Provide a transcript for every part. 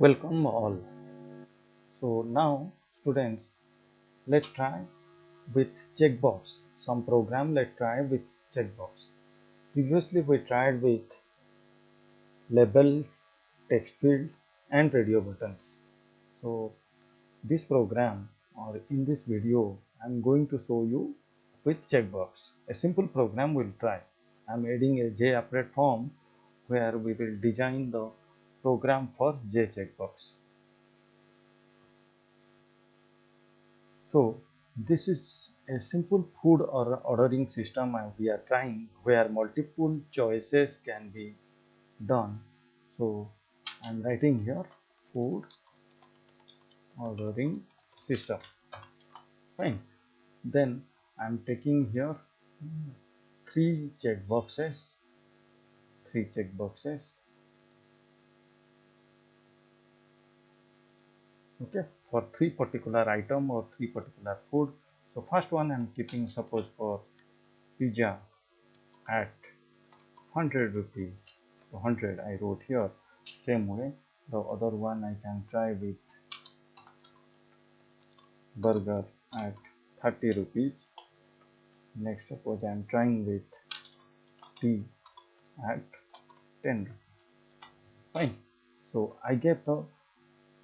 Welcome all. So now students, let's try with checkbox. Some program let's try with checkbox. Previously we tried with labels, text field and radio buttons. So this program or in this video I'm going to show you with checkbox. A simple program we'll try. I'm adding a jApplet form where we will design the program for jCheckBox. So this is a simple food or ordering system we are trying where multiple choices can be done. So I'm writing here food ordering system. Fine. Then I'm taking here three checkboxes. Three checkboxes. Okay, for three particular item or three particular food. So first one I'm keeping suppose for pizza at 100 rupees. So 100 I wrote here. Same way the other one I can try with burger at 30 rupees. Next suppose I am trying with tea at 10 rupees. Fine. So I get the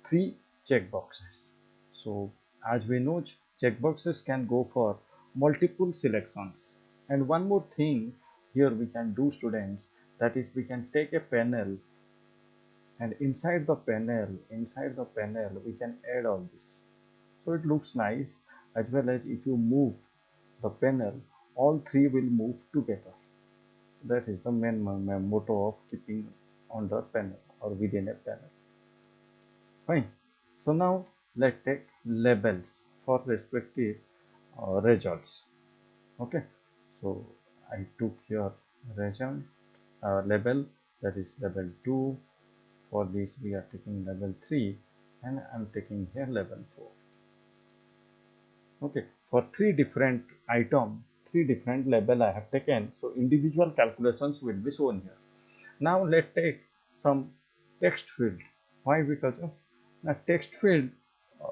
three checkboxes. So as we know, checkboxes can go for multiple selections. And one more thing here we can do, students, that is we can take a panel, and inside the panel we can add all this, so it looks nice. As well as if you move the panel, all three will move together. That is the main motto of keeping on the panel or within a panel. Fine. So now let's take labels for respective results. Okay, so I took here result label, that is label 2. For this we are taking level 3 and I'm taking here level 4. Okay, for three different item, three different label I have taken, so individual calculations will be shown here. Now let's take some text field. Why? Because a text field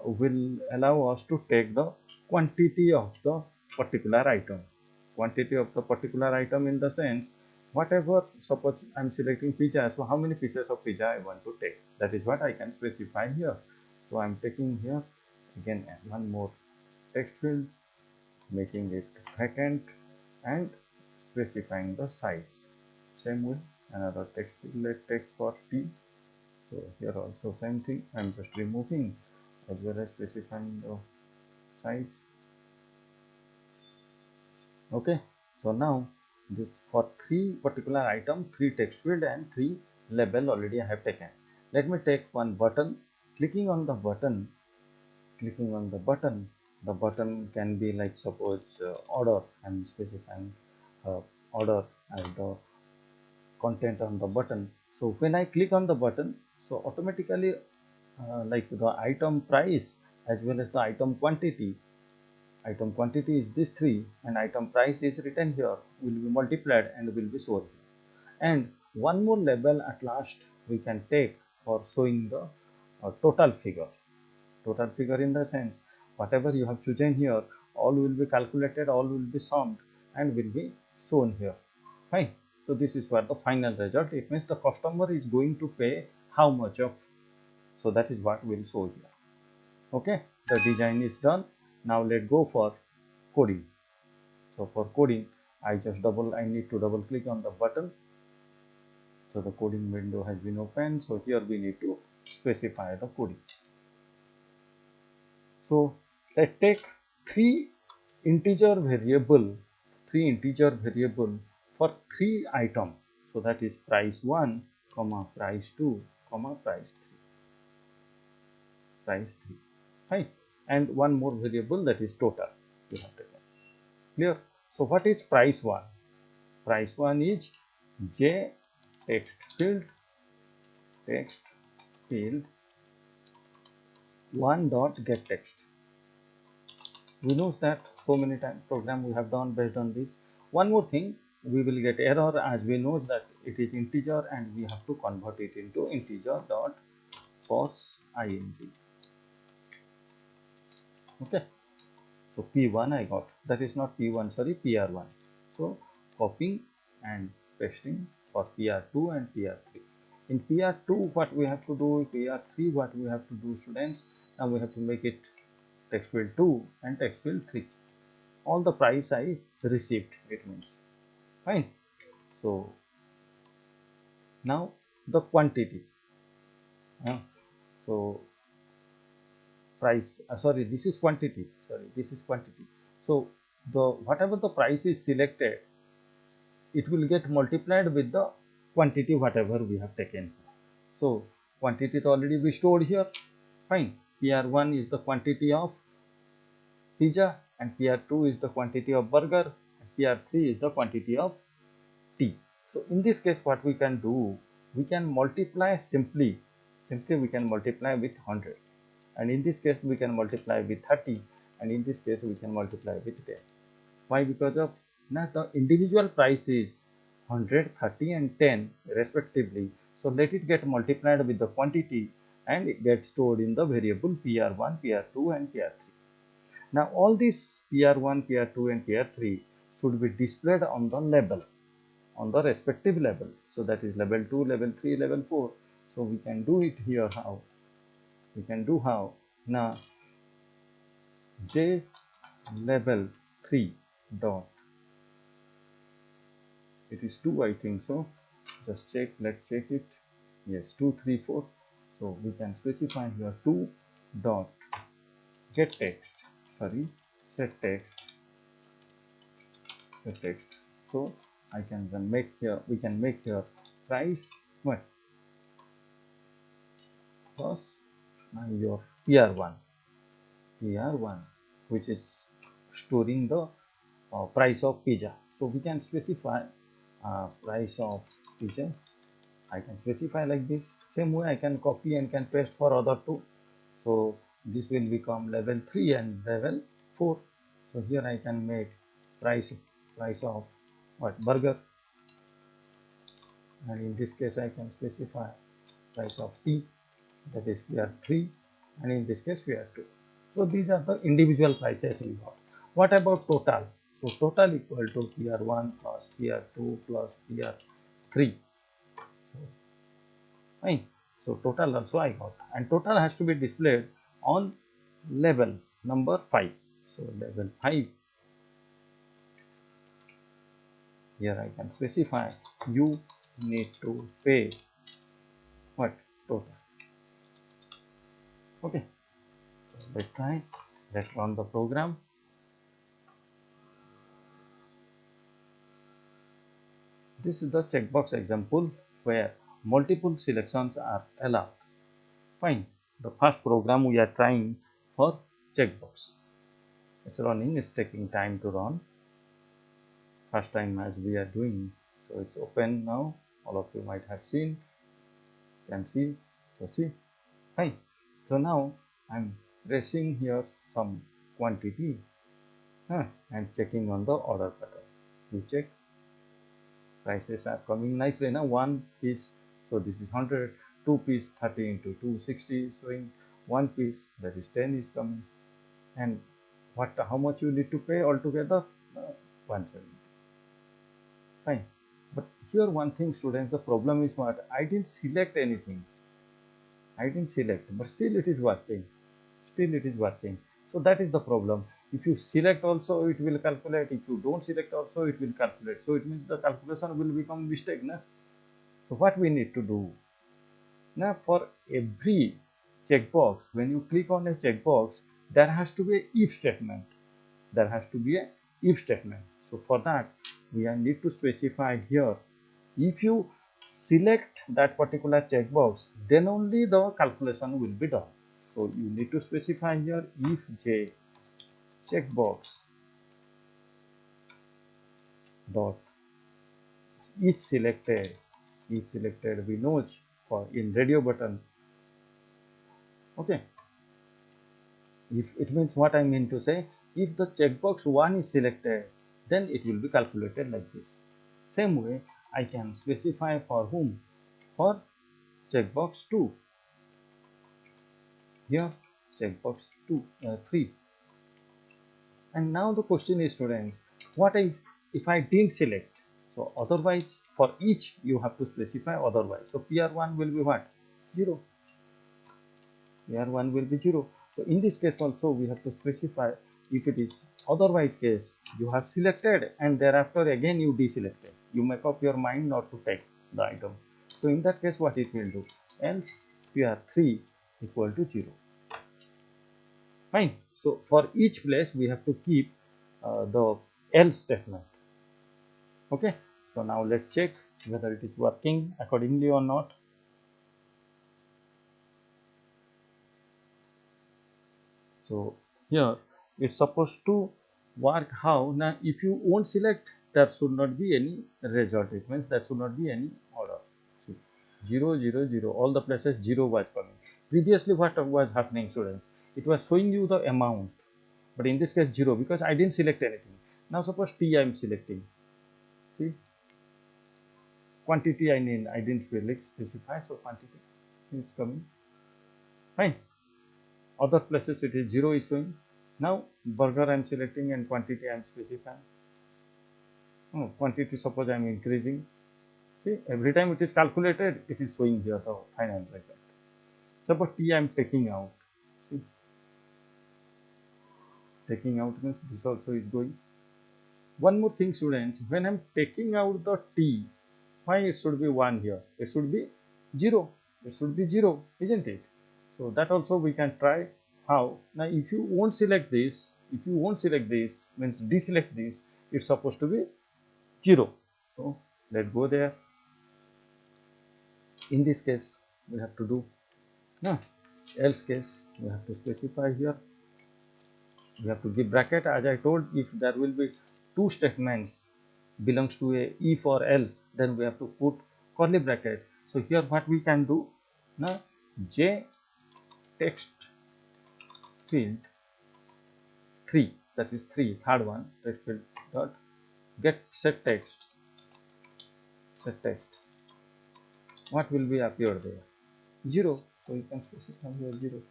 will allow us to take the quantity of the particular item. Quantity of the particular item in the sense, whatever, suppose I'm selecting pizza, so how many pieces of pizza I want to take, that is what I can specify here. So I'm taking here again one more text field, making it vacant and specifying the size. Same way another text field, let's take for T. So here also same thing, I'm just removing as well as specifying the size. Okay, so now this for three particular item, three text field and three label already I have taken. Let me take one button. Clicking on the button, the button can be like suppose order. I'm specifying order as the content on the button. So when I click on the button, so automatically like the item price as well as the item quantity is this three and item price is written here, will be multiplied and will be shown. And one more label at last we can take for showing the total figure in the sense whatever you have chosen here, all will be calculated, all will be summed and will be shown here. Fine. So this is what the final result, it means the customer is going to pay how much of, so that is what will show here. Okay, the design is done. Now let's go for coding. So for coding I need to double click on the button. So the coding window has been opened. So here we need to specify the coding. So let's take three integer variable for three item. So that is price 1, price 2, price 3. Right? And one more variable, that is total we have taken. Clear? So what is price 1? Price 1 is j text field 1 dot get text. We know that so many times program we have done based on this. One more thing, we will get error as we know that it is integer and we have to convert it into integer dot cos ing. Okay, so P1 I got, that is not P1, sorry, PR1. So copying and pasting for PR2 and PR3. In PR2 what we have to do, PR3 what we have to do, students, now we have to make it text field 2 and text field 3. All the price I received, it means. Fine. So now the quantity. So price, sorry, this is quantity, sorry, this is quantity. So the whatever the price is selected, it will get multiplied with the quantity whatever we have taken. So quantity already we stored here. Fine. PR1 is the quantity of pizza and PR2 is the quantity of burger and PR3 is the quantity of tea. So in this case what we can do, we can multiply simply we can multiply with 100, and in this case we can multiply with 30, and in this case we can multiply with 10. Why? Because of now the individual price is 100, 30 and 10 respectively. So let it get multiplied with the quantity and it gets stored in the variable PR1, PR2 and PR3. Now all these PR1, PR2 and PR3 should be displayed on the label, on the respective level. So that is level 2, level 3, level 4. So we can do it here how? We can do how? Now J level 3 dot, it is 2 I think so, just check, let's check it. Yes, 2, 3, 4. So we can specify here 2 dot get text, sorry, set text, set text. So I can then make here, we can make here price what plus your PR1, which is storing the price of pizza. So we can specify price of pizza. I can specify like this. Same way I can copy and can paste for other two. So this will become level 3 and level 4. So here I can make price of what, burger, and in this case I can specify price of tea, that is PR3, and in this case PR2. So these are the individual prices we got. What about total? So total equal to PR1 plus PR2 plus PR3. So fine. So total also I got, and total has to be displayed on level number 5. So level 5, here I can specify you need to pay what, total. Okay, so let's try, let's run the program. This is the checkbox example where multiple selections are allowed. Fine. The first program we are trying for checkbox. It's running, it's taking time to run. First time as we are doing. So it's open now. All of you might have seen. Can see. So see. Fine. So now I'm pressing here some quantity and checking on the order pattern. We check. Prices are coming nicely now. 1 piece, so this is 100, 2 piece 30 into 2 60 showing, 1 piece that is 10 is coming, and what, how much you need to pay altogether, 170. Fine. But here one thing, students, the problem is what, I didn't select anything, I didn't select, but still it is working, still it is working. So that is the problem. If you select also it will calculate, if you don't select also it will calculate. So it means the calculation will become mistake, na? So what we need to do now, for every checkbox, when you click on a checkbox, there has to be an if statement, there has to be a if statement. So for that we need to specify here, if you select that particular checkbox, then only the calculation will be done. So you need to specify here if j checkbox dot is selected, we know for in radio button. Okay, if it means, what I mean to say, if the checkbox 1 is selected, then it will be calculated like this. Same way I can specify for whom, for checkbox 2. Here checkbox 3. And now the question is, students, what if I didn't select? So otherwise, for each you have to specify otherwise. So PR1 will be what? 0. PR1 will be 0. So in this case also we have to specify. If it is otherwise case, you have selected and thereafter again you deselected. You make up your mind not to take the item. So in that case, what it will do? Else PR3 equal to 0. Fine. So for each place we have to keep the else statement. Okay. So now let's check whether it is working accordingly or not. So here it's supposed to work how? Now if you won't select, there should not be any result. It means there should not be any order. See, 0 0 0, all the places 0 was coming. Previously what was happening, students? It was showing you the amount, but in this case 0, because I didn't select anything. Now suppose T I am selecting. See, quantity I didn't specify, so quantity is coming. Fine. Other places it is 0 is showing. Now burger I am selecting and quantity I am specifying. Oh, quantity suppose I am increasing. See, every time it is calculated, it is showing here the final like that. Suppose T I am taking out. See, taking out means this also is going. One more thing, students, when I am taking out the T, why it should be 1 here? It should be 0. It should be 0, isn't it? So that also we can try. How? Now if you won't select this, means deselect this, it's supposed to be 0. So let's go there. In this case we have to do now. Else case we have to specify here. We have to give bracket. As I told, if there will be two statements belongs to a if or else, then we have to put curly bracket. So here what we can do now, j text field 3, that is 3, third one, text field dot get set text. What will be appear there? 0. So you can specify here 0.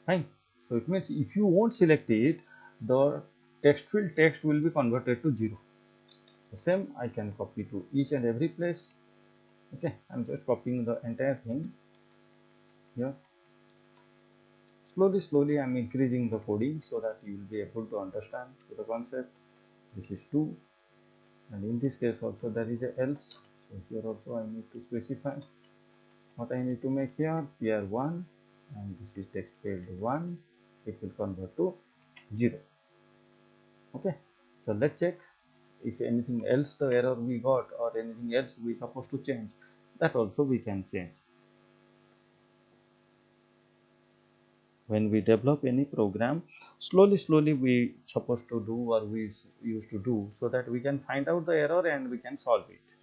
Fine. So it means if you won't select it, the text field text will be converted to 0. The same I can copy to each and every place. Okay, I'm just copying the entire thing here. Slowly I'm increasing the coding so that you will be able to understand the concept. This is 2, and in this case also there is a else. So here also I need to specify what I need to make here. Here 1, and this is text field 1. It will convert to 0. Okay, so let's check if anything else the error we got or anything else we supposed to change. That also we can change. When we develop any program, slowly we supposed to do, or we used to do, so that we can find out the error and we can solve it.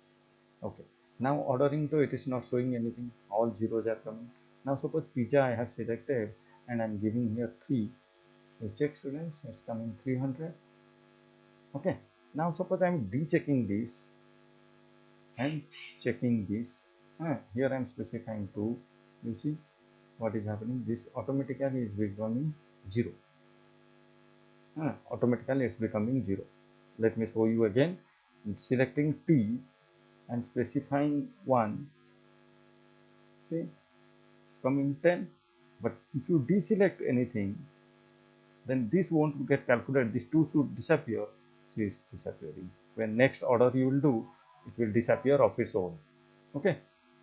Okay, now ordering, though it is not showing anything, all zeros are coming. Now suppose pizza I have selected and I'm giving here 3. So check, students, it's coming 300. Okay, now suppose I'm de-checking this and checking this. Here I'm specifying 2. You see what is happening? This automatically is becoming 0. Automatically it's becoming 0. Let me show you again. Selecting T and specifying 1. See, it's coming 10. But if you deselect anything, then this won't get calculated. This 2 should disappear. See, it's disappearing. When next order you will do, it will disappear of its own. Okay,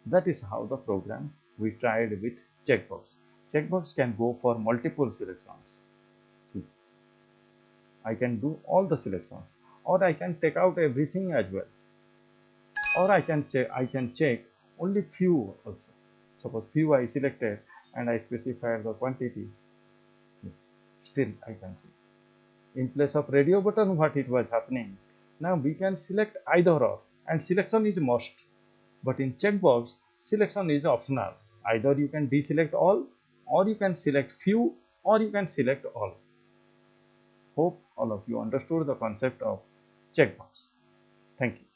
that is how the program we tried with checkbox. Checkbox can go for multiple selections. See, I can do all the selections, or I can take out everything as well, or I can check only few also. Suppose few I selected and I specified the quantity. See, still I can see. In place of radio button, what it was happening? Now we can select either or, and selection is must. But in checkbox, selection is optional. Either you can deselect all, or you can select few, or you can select all. Hope all of you understood the concept of checkbox. Thank you.